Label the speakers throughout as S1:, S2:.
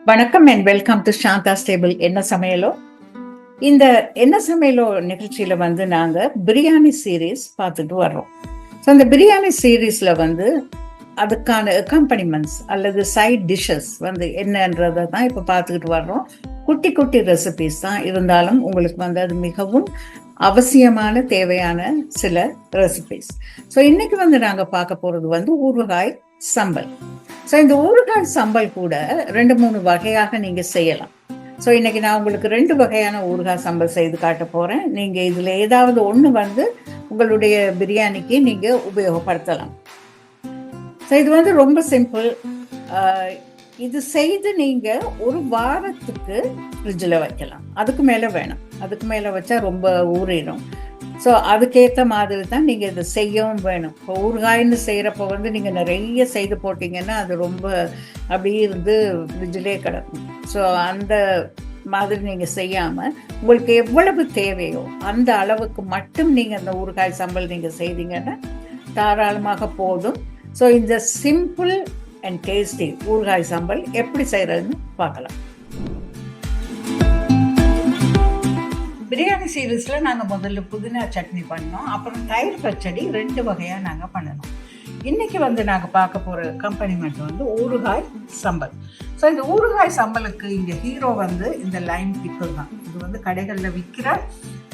S1: வணக்கம் and welcome to Santha stable என்ன சமையலோ. இந்த என்ன சமையலோ நிகழ்ச்சியில வந்து நாங்க பிரியாணி சீரீஸ் பார்த்துட்டு வர்றோம். ஸோ அந்த பிரியாணி சீரீஸ்ல வந்து அதுக்கான அக்காம்பனிமெண்ட்ஸ் அல்லது சைட் டிஷ்ஷஸ் வந்து என்னன்றதை தான் இப்போ பார்த்துக்கிட்டு வர்றோம். குட்டி குட்டி ரெசிபிஸ் தான் இருந்தாலும் உங்களுக்கு வந்து அது மிகவும் அவசியமான தேவையான சில ரெசிபிஸ். ஸோ இன்னைக்கு வந்து நாங்கள் பார்க்க போறது வந்து ஊறுகாய் சம்பல். ஸோ இந்த ஊறுகாய் சம்பல் கூட 2-3 வகையாக நீங்க செய்யலாம். ஸோ இன்னைக்கு நான் உங்களுக்கு 2 வகையான ஊறுகாய் சம்பல் செய்து காட்ட போறேன். நீங்க இதுல ஏதாவது ஒண்ணு வந்து உங்களுடைய பிரியாணிக்கு நீங்க உபயோகப்படுத்தலாம். ஸோ இது வந்து ரொம்ப சிம்பிள். இது செய்து நீங்க ஒரு வாரத்துக்கு ஃப்ரிட்ஜில் வைக்கலாம். அதுக்கு மேலே வேணும். அதுக்கு மேலே வச்சா ரொம்ப ஊறிடும். ஸோ அதுக்கேற்ற மாதிரி தான் நீங்கள் இதை செய்யவும் வேணும். இப்போ ஊறுகாய்னு செய்கிறப்ப வந்து நீங்கள் நிறைய செய்து போட்டிங்கன்னா அது ரொம்ப அப்படியே இருந்து ஃப்ரிட்ஜிலே கிடக்கும். ஸோ அந்த மாதிரி நீங்கள் செய்யாமல் உங்களுக்கு எவ்வளவு தேவையோ அந்த அளவுக்கு மட்டும் நீங்கள் அந்த ஊறுகாய் சம்பல் நீங்கள் செய்தீங்கன்னா தாராளமாக போதும். ஸோ இந்த சிம்பிள் அண்ட் டேஸ்டி ஊறுகாய் சம்பல் எப்படி செய்கிறதுன்னு பார்க்கலாம். பிரியாணி சீரீஸில் நாங்கள் முதல்ல புதினா சட்னி பண்ணோம். அப்புறம் தயிர் பச்சடி 2 வகையாக நாங்கள் பண்ணணும். இன்றைக்கி வந்து நாங்கள் பார்க்க போகிற அக்காம்பனிமெண்ட் வந்து ஊறுகாய் சம்பல். ஸோ இந்த ஊறுகாய் சம்பலுக்கு இங்கே ஹீரோ வந்து இந்த லைம் பிக்கிள் தான். இது வந்து கடைகளில் விற்கிற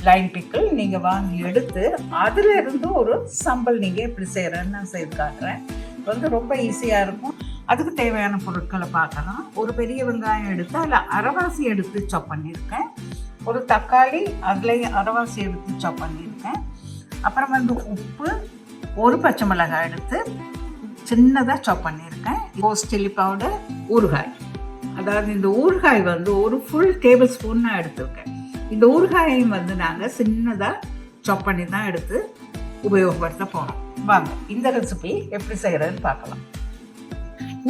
S1: லைம் பிக்கிள் நீங்கள் வாங்கி எடுத்து அதில் இருந்து ஒரு சம்பல் நீங்கள் எப்படி செய்கிறேன்னு நான் செய்து காட்டுறேன். வந்து ரொம்ப ஈஸியாக இருக்கும். அதுக்கு தேவையான பொருட்களை பார்க்கலாம். ஒரு பெரிய வெங்காயம் எடுத்து அதில் அரைவாசி எடுத்து சாப் பண்ணியிருக்கேன். ஒரு தக்காளி அதுலேயும் அரைவாசி எடுத்து சாப் பண்ணியிருக்கேன். அப்புறம் வந்து உப்பு, ஒரு பச்சை மிளகாய் எடுத்து சின்னதாக சாப் பண்ணியிருக்கேன். ரோஸ் சில்லி பவுடர், ஊறுகாய். அதாவது இந்த ஊறுகாய் வந்து ஒரு ஃபுல் டேபிள் ஸ்பூன் நான் எடுத்துருக்கேன். இந்த ஊறுகாயையும் வந்து நாங்கள் சின்னதாக சாப் பண்ணி தான் எடுத்து உபயோகப்படுத்த போகிறோம். வாங்க இந்த ரெசிபி எப்படி செய்கிறதுன்னு பார்க்கலாம்.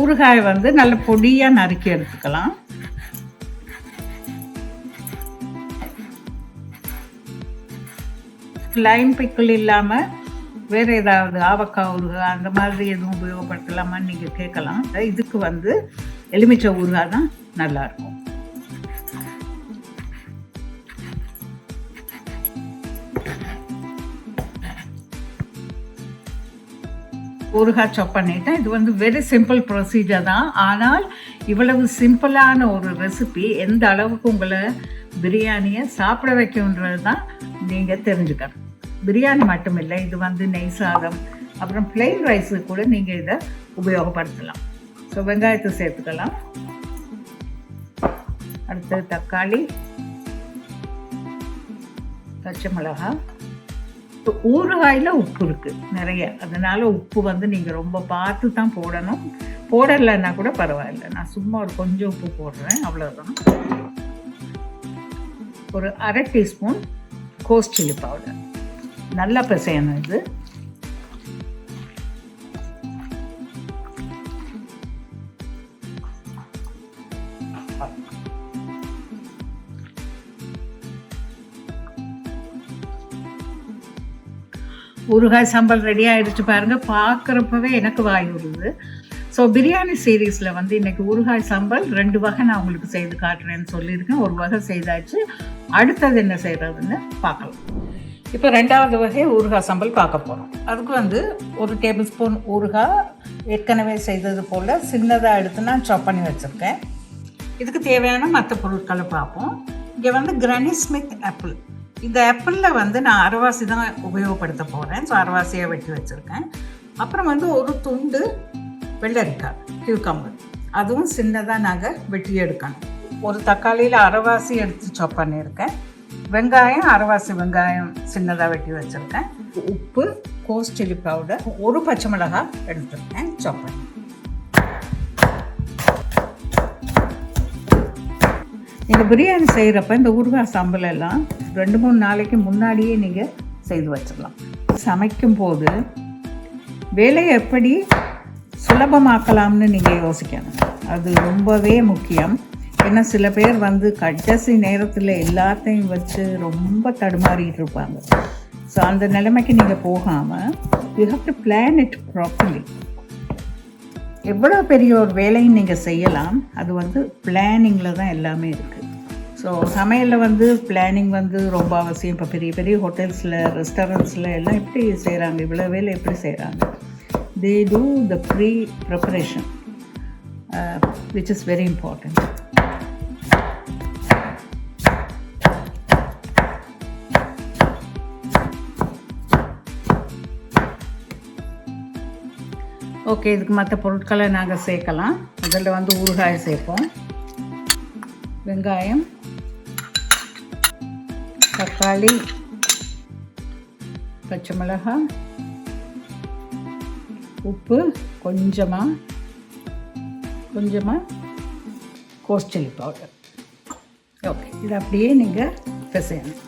S1: ஊறுகாய் வந்து நல்ல பொடியாக நறுக்கி எடுத்துக்கலாம். லைம் பிக்கிள் இல்லாமல் வேறு ஏதாவது ஆவக்காய் ஊறுகாய் அந்த மாதிரி எதுவும் உபயோகப்படுத்தலாமான்னு நீங்கள் கேட்கலாம். இதுக்கு வந்து எலுமிச்சை ஊறுகாய் தான் நல்லாயிருக்கும். ஊறுகாய் சாப் பண்ணிட்டேன். இது வந்து வெரி சிம்பிள் ப்ரொசீஜர் தான். ஆனால் இவ்வளவு சிம்பிளான ஒரு ரெசிபி எந்த அளவுக்கு உங்களை பிரியாணியை சாப்பிட வைக்கும்ன்றது தான் நீங்கள் தெரிஞ்சுக்கணும். பிரியாணி மட்டும் இல்லை, இது வந்து நெய் சாதம் அப்புறம் பிளெயின் ரைஸுக்கு கூட நீங்கள் இதை உபயோகப்படுத்தலாம். ஸோ வெங்காயத்தை சேர்த்துக்கலாம். அடுத்தது தக்காளி, பச்சை மிளகாய். ஊறுகாயில் உப்பு இருக்குது நிறைய, அதனால் உப்பு வந்து நீங்கள் ரொம்ப பார்த்து தான் போடணும். போடலைன்னா கூட பரவாயில்ல, நான் சும்மா ஒரு கொஞ்சம் உப்பு போடுறேன், அவ்வளோதான். ஒரு அரை டீஸ்பூன் ரோஸ் சில்லி பவுடர். நல்லா பிசையணும் இது. ஊறுகாய் சம்பல் ரெடி ஆகிடுச்சு பாருங்கள். பார்க்குறப்பவே எனக்கு வாய் வருது. ஸோ பிரியாணி சீரீஸில் வந்து இன்றைக்கி ஊறுகாய் சம்பல் 2 வகை நான் உங்களுக்கு செய்து காட்டுறேன்னு சொல்லியிருக்கேன். ஒரு வகை செய்தாச்சு. அடுத்தது என்ன செய்கிறதுன்னு பார்க்கலாம். இப்போ 2வது வகை ஊறுகாய் சம்பல் பார்க்க போகிறோம். அதுக்கு வந்து ஒரு டேபிள் ஸ்பூன் ஊறுகாய் ஏற்கனவே செய்தது போல் சின்னதாக எடுத்து நான் சாப் பண்ணி வச்சுருக்கேன். இதுக்கு தேவையான மற்ற பொருட்களை பார்ப்போம். இங்கே வந்து கிரானி ஸ்மித் ஆப்பிள். இந்த ஆப்பிளில் வந்து நான் அரைவாசி தான் உபயோகப்படுத்த போகிறேன். ஸோ அரைவாசியாக வெட்டி வச்சுருக்கேன். அப்புறம் வந்து ஒரு துண்டு வெள்ளரிக்காய், கியூக்கம்பர், அதுவும் சின்னதாக நாங்கள் வெட்டி எடுக்கணும். ஒரு தக்காளியில் அரைவாசி எடுத்து சாப் பண்ணியிருக்கேன். வெங்காயம் அரைவாசி வெங்காயம் சின்னதாக வெட்டி வச்சுருக்கேன். உப்பு, ரோஸ் சில்லி பவுடர், ஒரு பச்சை மிளகாய் எடுத்துருக்கேன் சாப் பண்ணி. நீங்கள் பிரியாணி செய்கிறப்ப இந்த ஊறுகாய் சம்பலெல்லாம் 2-3 நாளைக்கு முன்னாடியே நீங்கள் செய்து வச்சிடலாம். சமைக்கும் போது வேலையை எப்படி சுலபமாக்கலாம்னு நீங்கள் யோசிக்கணும். அது ரொம்பவே முக்கியம். ஏன்னா சில பேர் வந்து கடைசி நேரத்தில் எல்லாத்தையும் வச்சு ரொம்ப தடுமாறிட்டு இருப்பாங்க. ஸோ அந்த நிலைமைக்கு நீங்கள் போகாமல் you have to plan it properly. எவ்வளோ பெரிய ஒரு வேலையும் நீங்கள் செய்யலாம், அது வந்து பிளானிங்கில் தான் எல்லாமே இருக்குது. ஸோ சமையலில் வந்து பிளானிங் வந்து ரொம்ப அவசியம். இப்போ பெரிய பெரிய ஹோட்டல்ஸில், ரெஸ்டாரண்ட்ஸில் எல்லாம் எப்படி செய்கிறாங்க, இவ்வளோ வேலை எப்படி செய்கிறாங்க? They do the preparation which is very important. Okay, இதுக்கு மற்ற பொருட்களை நாங்கள் சேர்க்கலாம். இதில் வந்து ஊறுகாய் சேர்ப்போம், வெங்காயம், தக்காளி, பச்சை மிளகாய், உப்பு, கொஞ்சமாக கோஸ் சில்லி பவுடர். ஓகே, இது அப்படியே நீங்கள் பிசையணும்.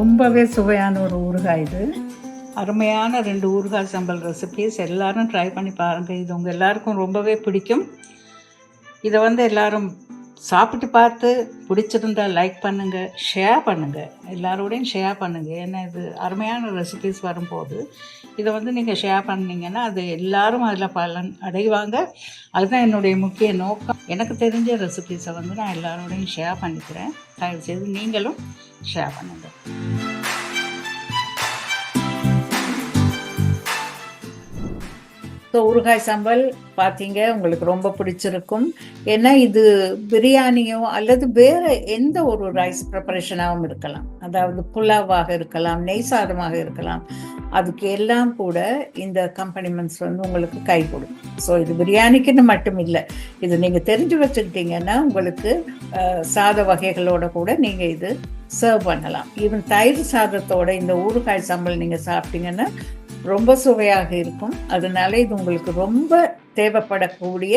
S1: ரொம்பவே சுவையான ஒரு ஊறுகாய் இது. அருமையான 2 ஊறுகாய் சம்பல் ரெசிபீஸ் எல்லாரும் ட்ரை பண்ணி பாருங்கள். இது உங்கள் எல்லாருக்கும் ரொம்பவே பிடிக்கும். இதை வந்து எல்லோரும் சாப்பிட்டு பார்த்து பிடிச்சிருந்தால் லைக் பண்ணுங்கள், ஷேர் பண்ணுங்கள், எல்லாரோடையும் ஷேர் பண்ணுங்கள். ஏன்னா இது அருமையான ரெசிபீஸ் வரும்போது இதை வந்து நீங்கள் ஷேர் பண்ணிங்கன்னா அது எல்லோரும் அதில் பலன் அடைவாங்க. அதுதான் என்னுடைய முக்கிய நோக்கம். எனக்கு தெரிஞ்ச ரெசிபீஸை வந்து நான் எல்லாரோடையும் ஷேர் பண்ணிக்கிறேன். தயவுசெய்து நீங்களும் ஷேர் பண்ணுங்கள். ஸோ ஊறுகாய் சம்பல் பார்த்தீங்க, உங்களுக்கு ரொம்ப பிடிச்சிருக்கும். ஏன்னா இது பிரியாணியோ அல்லது வேறு எந்த ஒரு ரைஸ் ப்ரிப்பரேஷனாகவும் இருக்கலாம். அதாவது புலாவாக இருக்கலாம், நெய் சாதமாக இருக்கலாம். அதுக்கு எல்லாம் கூட இந்த கம்பெனிமெண்ட்ஸ் வந்து உங்களுக்கு கை கொடுக்கும். ஸோ இது பிரியாணிக்குன்னு மட்டும் இல்லை, இது நீங்கள் தெரிஞ்சு வச்சுக்கிட்டீங்கன்னா உங்களுக்கு சாத வகைகளோட கூட நீங்கள் இது சர்வ் பண்ணலாம். ஈவன் தயிர் சாதத்தோட இந்த ஊறுகாய் சம்பல் நீங்கள் சாப்பிட்டீங்கன்னா ரொம்ப சுவையாக இருக்கும். அதனால இது உங்களுக்கு ரொம்ப தேவைப்படக்கூடிய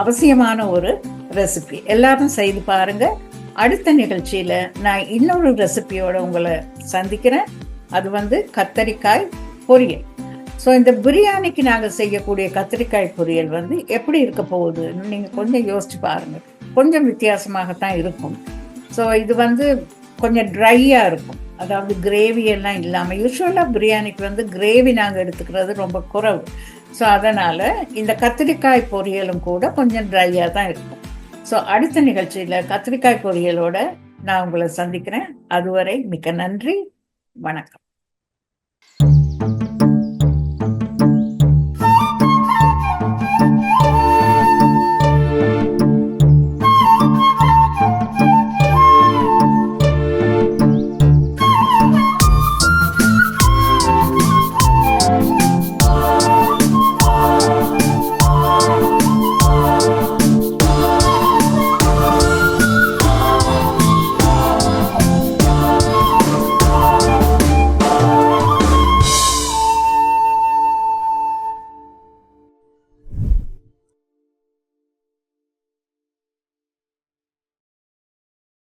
S1: அவசியமான ஒரு ரெசிபி. எல்லாரும் செய்து பாருங்க. அடுத்த நிகழ்ச்சியில் நான் இன்னொரு ரெசிபியோட உங்களை சந்திக்கிறேன். அது வந்து கத்தரிக்காய் பொரியல். ஸோ இந்த பிரியாணிக்கு நாங்கள் செய்யக்கூடிய கத்திரிக்காய் பொரியல் வந்து எப்படி இருக்க போகுதுன்னு நீங்கள் கொஞ்சம் யோசிச்சு பாருங்கள். கொஞ்சம் வித்தியாசமாகத்தான் இருக்கும். ஸோ இது வந்து கொஞ்சம் ட்ரையாக இருக்கும். அதாவது கிரேவி எல்லாம் இல்லாமல், யூஸ்வலாக பிரியாணிக்கு வந்து கிரேவி நாங்கள் எடுத்துக்கிறது ரொம்ப குறைவு. ஸோ அதனால் இந்த கத்திரிக்காய் பொரியலும் கூட கொஞ்சம் ட்ரையாக தான் இருக்கும். ஸோ அடுத்த நிகழ்ச்சியில் கத்திரிக்காய் பொரியலோட நான் உங்களை சந்திக்கிறேன். அதுவரை மிக்க நன்றி, வணக்கம்.